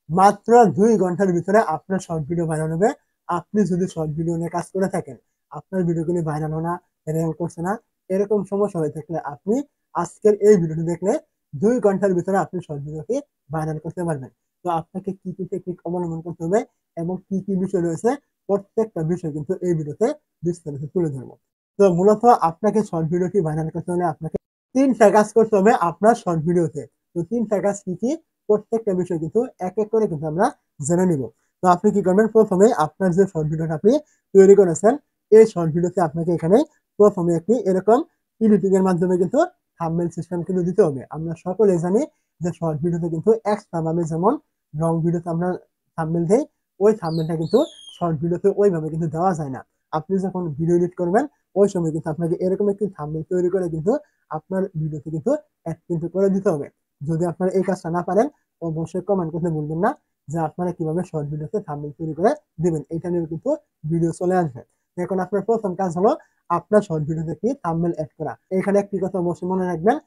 মাত্র 2 ঘন্টার ভিতরে আপনার শর্ট ভিডিও ভাইরাল হবে। আপনি যদি শর্ট ভিডিও নিয়ে কাজ করে থাকেন, আপনার ভিডিওগুলি ভাইরাল হয় না, র্যাঙ্ক করছে না, এরকম সমস্যা হয়ে থাকলে আপনি আজকের এই ভিডিওটি দেখলে 2 ঘন্টার ভিতরে আপনি শর্ট ভিডিওকে ভাইরাল করতে পারবেন। তো আপনাকে কি কি টেকনিক অবলম্বন করতে হবে এবং কি কি বিষয় রয়েছে, প্রত্যেকটা বিষয় কিন্তু এই ভিডিওতে বিস্তারিত তুলে ধরবো। তো মূলত আপনাকে শর্ট ভিডিওটি ভাইরাল করতে হলে আপনাকে 3টা কাজ করতে হবে আপনার শর্ট ভিডিওতে। তো 3টা কাজ কি কি, প্রত্যেকটা বিষয় কিন্তু এক এক করে কিন্তু আমরা জেনে নিব। তো আপনি কি করবেন, প্রথমে আপনার যে শর্ট ভিডিওটা আপনি তৈরি করেছেন, এই শর্ট ভিডিওতে আপনাকে এখানে প্রথমে একটি এরকম এডিটিং এর মাধ্যমে কিন্তু থাম্বনেল সিস্টেম কিন্তু দিতে হবে। আমরা সকলে জানি যে শর্ট ভিডিওতে কিন্তু এক্সট্রা ভাবে যেমন লং ভিডিওতে আমরা থাম্বনেল দেই, ওই থাম্বনেলটা কিন্তু শর্ট ভিডিওতে ওইভাবে কিন্তু দেওয়া যায় না। আপনি যখন ভিডিও এডিট করবেন ওই সময় কিন্তু আপনাকে এরকম একটি থাম্বনেল তৈরি করে কিন্তু আপনার ভিডিওতে কিন্তু অ্যাড কিন্তু করে দিতে হবে। যদি আপনারা এই কাজটা না পারেন, অবশ্যই কমেন্ট করতে ভুলবেন না যে আপনারা কিভাবে শর্ট ভিডিওতে থাম্বনেল তৈরি করে দিবেন। এইটা নিয়ে কিন্তু ভিডিও চলে আসবে। এখন আপনার প্রথম কাজ হলো আপনার শর্ট ভিডিওতে কি থাম্বনেল অ্যাড করা। এখানে একটি কথা অবশ্যই মনে রাখবেন,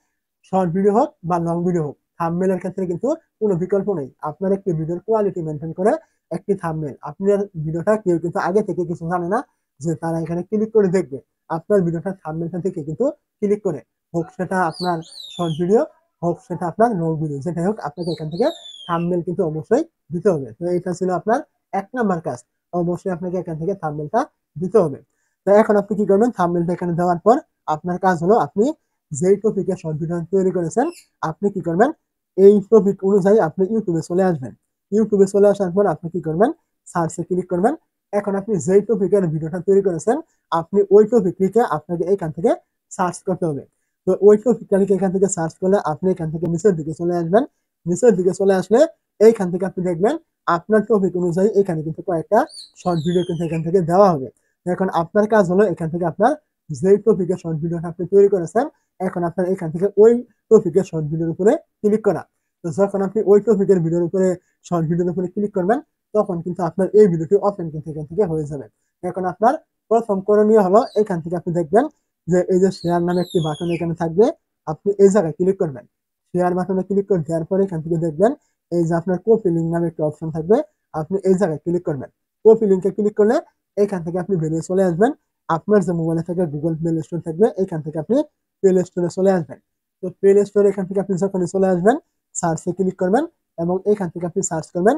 শর্ট ভিডিও হোক বা লং ভিডিও হোক, থাম্বনেলের ক্ষেত্রে কিন্তু কোনো বিকল্প নেই। আপনার একটি ভিডিওর কোয়ালিটি মেনটেন করে একটি থাম্বনেল, আপনার ভিডিওটা কেউ কিন্তু আগে থেকে কিছু জানে না যে তারা এখানে ক্লিক করে দেখবে। আপনার ভিডিওটা থাম্বনেলটা থেকে কিন্তু ক্লিক করে, হোক সেটা আপনার শর্ট ভিডিও, হোক সেটা আপনার লং ভিডিও, যেটাই হোক আপনাকে এখান থেকে থাম্বনেল কিন্তু অবশ্যই দিতে হবে। তো এটা ছিল আপনার 1 নাম্বার কাজ, অবশ্যই আপনাকে এখান থেকে থাম্বনেলটা দিতে হবে। তো এখন আপনি কি করবেন, থাম্বনেলটা এখানে দেওয়ার পর আপনার কাজ হলো আপনি যেই টপিকে শর্ট ভিডিও তৈরি করেছেন, আপনি কি করবেন, এই টপিক অনুযায়ী আপনি ইউটিউবে চলে আসবেন। ইউটিউবে চলে আসার পর আপনি কি করবেন, সার্চে ক্লিক করবেন। এখন আপনি যেই টপিকের ভিডিওটা তৈরি করেছেন, আপনি ওই টপিক লিখে আপনাকে এখান থেকে সার্চ করতে হবে। তো ওই টপিকটা লিখে এখান থেকে সার্চ করলে আপনি এখান থেকে নিচের দিকে চলে আসবেন। নিচের দিকে চলে আসলে এইখান থেকে আপনি দেখবেন আপনার টপিক অনুযায়ী এখানে কিন্তু কয়েকটা শর্ট ভিডিও কিন্তু এখান থেকে দেওয়া হবে। এখন আপনার কাজ হলো এখান থেকে আপনার যেই টপিকের শর্ট ভিডিওটা আপনি তৈরি করেছেন, এখন আপনার এখান থেকে ওই টপিকের শর্ট ভিডিওর উপরে ক্লিক করা। তো যখন আপনি ওই টপিকের ভিডিওর উপরে শর্ট ভিডিওর উপরে ক্লিক করবেন, তখন কিন্তু আপনার এই ভিডিওটি ওপেন কিন্তু এখান থেকে হয়ে যাবে। এখন আপনার প্রথম করণীয় হলো এখান থেকে আপনি দেখবেন যে এই যে শেয়ার নামে একটি বাটন এখানে থাকবে, আপনি এই জায়গায় ক্লিক করবেন। শেয়ার বাটনে ক্লিক করে দেওয়ার পরে এখান থেকে দেখবেন এই যে আপনার কপি লিঙ্ক নামে একটি অপশন থাকবে, আপনি এই জায়গায় ক্লিক করবেন। কপি লিঙ্কে ক্লিক করলে এখান থেকে আপনি বেরিয়ে চলে আসবেন। আপনার যে মোবাইলে থাকে গুগল প্লে স্টোর থাকবে, এখান থেকে আপনি প্লে স্টোরে চলে আসবেন। তো প্লে স্টোরে এখান থেকে আপনি যখনই চলে আসবেন, সার্চে ক্লিক করবেন এবং এখান থেকে আপনি সার্চ করবেন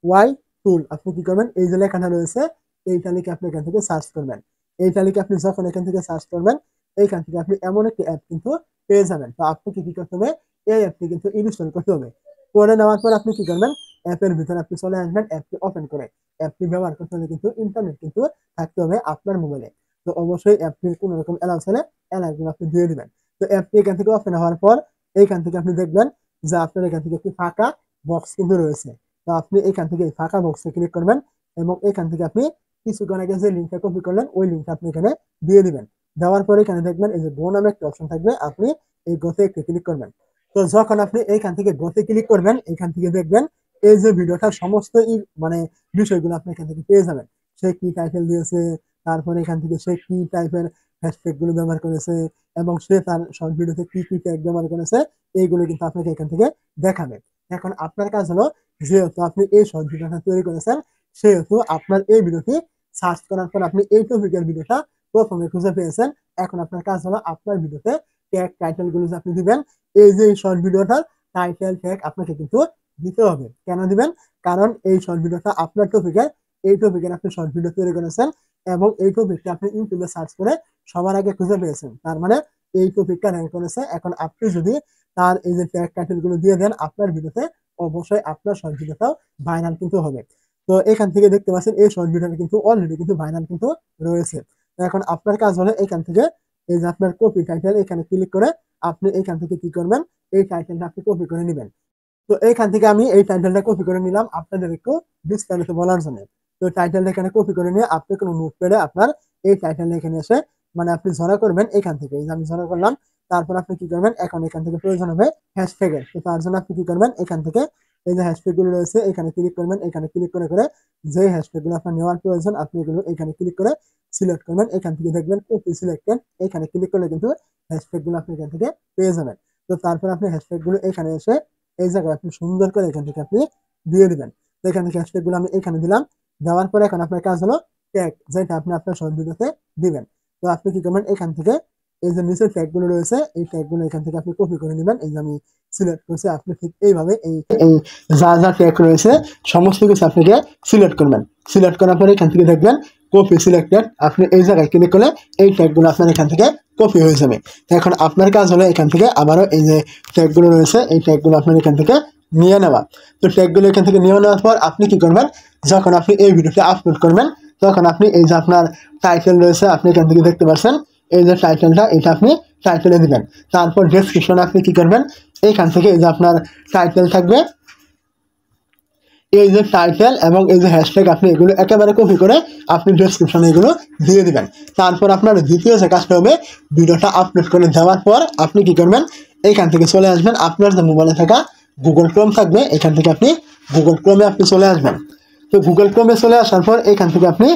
ওয়াই টুল। আপনি কি করবেন, এই যে লেখাটা রয়েছে এইটা লিখে আপনি এখান থেকে সার্চ করবেন। এইটা লিখে আপনি যখন এখান থেকে সার্চ করবেন, এইখান থেকে আপনি এমন একটি অ্যাপ কিন্তু পেয়ে যাবেন। তো আপনাকে কি করতে হবে, এই অ্যাপটি কিন্তু ইনস্টল করতে হবে। করে নেওয়ার পর আপনি কি করবেন, অ্যাপের ভিতরে আপনি চলে আসবেন। অ্যাপটি ওপেন করে অ্যাপটি ব্যবহার করতে হলে কিন্তু ইন্টারনেট কিন্তু থাকতে হবে আপনার মোবাইলে। তো অবশ্যই অ্যাপটির কোনো রকম অ্যালাউন্স হলে অ্যালাউন্স আপনি দিয়ে দিবেন। তো অ্যাপটি এখান থেকে ওপেন হওয়ার পর এইখান থেকে আপনি দেখবেন যে আপনার এখান থেকে একটি ফাঁকা বক্স কিন্তু রয়েছে। তো আপনি এখান থেকে এই ফাঁকা বক্সে ক্লিক করবেন এবং এখান থেকে আপনি কিছুক্ষণ আগে যে লিঙ্কটা কপি করলেন ওই লিঙ্কটা আপনি এখানে দিয়ে দিবেন। দেওয়ার পরে এখানে দেখবেন এই যে গো নামে একটা অপশন থাকবে, আপনি এই গোতে একটু ক্লিক করবেন। তো যখন আপনি এইখান থেকে গোতে ক্লিক করবেন, এখান থেকে দেখবেন এই যে ভিডিওটার সমস্ত মানে বিষয়গুলো আপনি এখান থেকে পেয়ে যাবেন। সে কি টাইটেল দিয়েছে, তারপরে এখান থেকে সে কি টাইপের হ্যাশট্যাগ গুলো ব্যবহার করেছে এবং সে তার শর্ট ভিডিওতে কি কি ট্যাগ ব্যবহার করেছে, এইগুলো কিন্তু আপনাকে এখান থেকে দেখাবে। এখন আপনার কাজ হলো, যেহেতু আপনি এই শর্ট ভিডিওটা তৈরি করেছেন, সেহেতু আপনার এই ভিডিওটি সার্চ করার পর আপনি এই টপিকের ভিডিওটা প্রথমে খুঁজে পেয়েছেন। এখন আপনার কাজ হলো আপনার ভিডিওতে ট্যাগ টাইটেল গুলো যে আপনি দিবেন, এই যে শর্ট ভিডিওটার টাইটেল ট্যাগ আপনাকে কিন্তু দিতে হবে। কেন দিবেন, কারণ এই শর্ট ভিডিওটা আপনার টপিকের, এই টপিকের আপনি শর্ট ভিডিও তৈরি করেছেন এবং এই টপিকটা আপনি ইউটিউবে সার্চ করে সবার আগে খুঁজে পেয়েছেন, তার মানে এই টপিকটা র্যাঙ্ক করেছে। এখন আপনি যদি তার এই যে ট্যাগ টাইটেল গুলো দিয়ে দেন আপনার ভিডিওতে, অবশ্যই আপনার শর্ট ভিডিওটাও ভাইরাল কিন্তু হবে। তো এখান থেকে দেখতে পাচ্ছেন এই শর্ট ভিডিওটা কিন্তু অলরেডি কিন্তু ভাইরাল কিন্তু রয়েছে। তো এখন আপনার কাজ হলো এখান থেকে এই যে আপনার কপি টাইটেল এখানে ক্লিক করে আপনি এখান থেকে কি করবেন, এই টাইটেলটা আপনি কপি করে নেবেন। তো এইখান থেকে আমি এই টাইটেলটা কপি করে নিলাম আপনাদের একটু বিস্তারিত বলার জন্য। তো টাইটেলটা এখানে কপি করে নিয়ে আপনি কোনো নোটপ্যাডে আপনার এই টাইটেলটা এখানে এসে মানে আপনি ঝরা করবেন এখান থেকে। এই যে আমি ঝরা করলাম, তারপর আপনি কি করবেন, এখন এখান থেকে প্রয়োজন হবে হ্যাশট্যাগের। তো তার জন্য আপনি কি করবেন, এখান থেকে এই যে হ্যাশট্যাগ গুলো রয়েছে এখানে ক্লিক করবেন। এখানে ক্লিক করে করে যে হ্যাশট্যাগ গুলো আপনার নেওয়ার প্রয়োজন আপনি এগুলো এখানে ক্লিক করে সিলেক্ট করবেন। এখান থেকে দেখবেন কপি সিলেক্টেড, এখানে ক্লিক করলে কিন্তু হ্যাশট্যাগ গুলো আপনি এখান থেকে পেয়ে যাবেন। তো তারপর আপনি হ্যাশট্যাগ গুলো এখানে এসে এই জায়গায় আপনি সুন্দর করে এখান থেকে আপনি দিয়ে দিবেন। তো এখান থেকে হ্যাশট্যাগুলো আমি এখানে দিলাম। দেওয়ার পরে এখন আপনার কাজ হলো ট্যাগ, যেটা আপনি আপনার শর্ট ভিডিওতে দিবেন। তো আপনি কি করবেন, এখান থেকে এই যে নিচের ট্যাগগুলো রয়েছে এই ট্যাগগুলো এখান থেকে আপনি কপি করে নেবেন। এই যে আমি সিলেক্ট করছি, আপনি ঠিক এইভাবে এই এই যা যা ট্যাগ রয়েছে সমস্ত কিছু আপনাকে সিলেক্ট করবেন। সিলেক্ট করার পরে এখান থেকে দেখবেন কপি সিলেক্টেড, আপনি এই জায়গায় ক্লিক করলে এই ট্যাগগুলো আপনার এখান থেকে কপি হয়ে যাবে। তো এখন আপনার কাজ হলো এখান থেকে আবারও এই যে ট্যাগগুলো রয়েছে এই ট্যাগগুলো আপনার এখান থেকে নিয়ে নেওয়া। তো ট্যাগগুলো এখান থেকে নিয়ে নেওয়ার পর আপনি কি করবেন, যখন আপনি এই ভিডিওটি আপলোড করবেন তখন আপনি এই যে আপনার টাইটেল রয়েছে আপনি এখান থেকে দেখতে পাচ্ছেন, এই যে টাইটেলটা এটা আপনি টাইটেলে দিবেন। তারপর ডেসক্রিপশনে আপনি কি করবেন, এইখান থেকে এই যে আপনার টাইটেল থাকবে, এই যে টাইটেল এবং এই যে হ্যাশট্যাগ আপনি এগুলো একেবারে কপি করে আপনি ডেসক্রিপশনে এগুলো দিয়ে দিবেন। তারপর আপনার দ্বিতীয় যে কাজটা হবে, ভিডিওটা আপলোড করে দেওয়ার পর আপনি কি করবেন, এইখান থেকে চলে আসবেন আপনার যে মোবাইলে থাকা গুগল ক্রোম থাকবে, এখান থেকে আপনি গুগল ক্রোমে আপনি চলে আসবেন। তো গুগল ক্রোমে চলে আসার পর এখান থেকে আপনি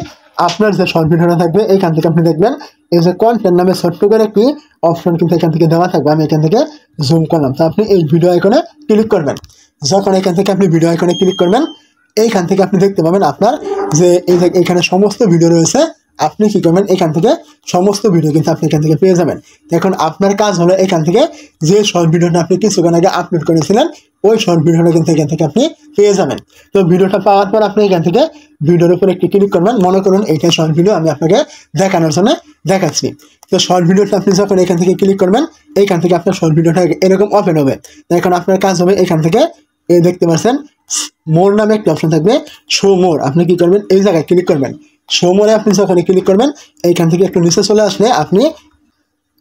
আপনার যে শর্ট ভিডিওটা থাকবে এইখান থেকে আপনি দেখবেন এই যে কন্টেন্ট নামে ছোট্ট করে একটি অপশন কিন্তু এখান থেকে দেওয়া থাকবে। আমি এখান থেকে জুম করলাম, তো আপনি এই ভিডিও আইকনে ক্লিক করবেন। যখন এখান থেকে আপনি ভিডিও আইকনে ক্লিক করবেন এইখান থেকে আপনি দেখতে পাবেন আপনার যে এই যে এখানে সমস্ত ভিডিও রয়েছে, আপনি কি করবেন এখান থেকে সমস্ত ভিডিও কিন্তু আপনি এখান থেকে পেয়ে যাবেন। এখন আপনার কাজ হলো এখান থেকে যে শর্ট ভিডিওটা আপনি কিছুক্ষণ আগে আপলোড করেছিলেন ওই শর্ট ভিডিওটা কিন্তু এখান থেকে আপনি পেয়ে যাবেন। তো ভিডিওটা পাওয়ার পর আপনি এখান থেকে ভিডিওর উপর একটি ক্লিক করবেন। মনে করুন এইটা শর্ট ভিডিও আমি আপনাকে দেখানোর জন্য দেখাচ্ছি। তো শর্ট ভিডিওটা আপনি যখন এখান থেকে ক্লিক করবেন এইখান থেকে আপনার শর্ট ভিডিওটা এরকম ওপেন হবে। এখন আপনার কাজ হবে এখান থেকে এই দেখতে পাচ্ছেন মোর নামে একটা অপশন থাকবে, শো মোর, আপনি কি করবেন এই জায়গায় ক্লিক করবেন। শো মোরে আপনি যখন ক্লিক করবেন এইখান থেকে একটু নিচে চলে আসলে আপনি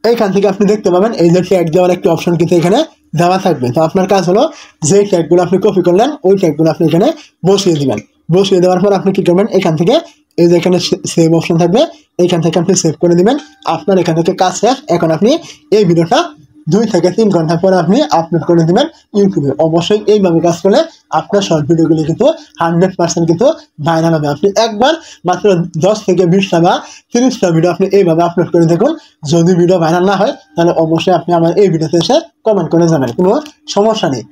এইখান থেকে আপনি দেখতে পাবেন এই যে ট্যাগ দেওয়ার একটি অপশন কিন্তু এখানে দেওয়া থাকবে। তো আপনার কাজ হলো যে ট্যাগগুলো আপনি কপি করলেন ওই ট্যাগগুলো আপনি এখানে বসিয়ে দিবেন। বসিয়ে দেওয়ার পর আপনি কি করবেন, এখান থেকে এই যে এখানে সেভ অপশন থাকবে এইখান থেকে আপনি সেভ করে দিবেন। আপনার এখান থেকে কাজ শেষ। এখন আপনি এই ভিডিওটা 2 থেকে 3 ঘন্টা পরে আপনি আপলোড করে দিবেন ইউটিউবে। অবশ্যই এইভাবে কাজ করলে আপনার শর্ট ভিডিওগুলি কিন্তু 100% কিন্তু ভাইরাল হবে। আপনি একবার মাত্র 10 থেকে 20টা বা 30টা ভিডিও আপনি এইভাবে আপলোড করে দেখুন। যদি ভিডিও ভাইরাল না হয় তাহলে অবশ্যই আপনি আমার এই ভিডিওতে এসে কমেন্ট করে যাবেন, কোনো সমস্যা নেই।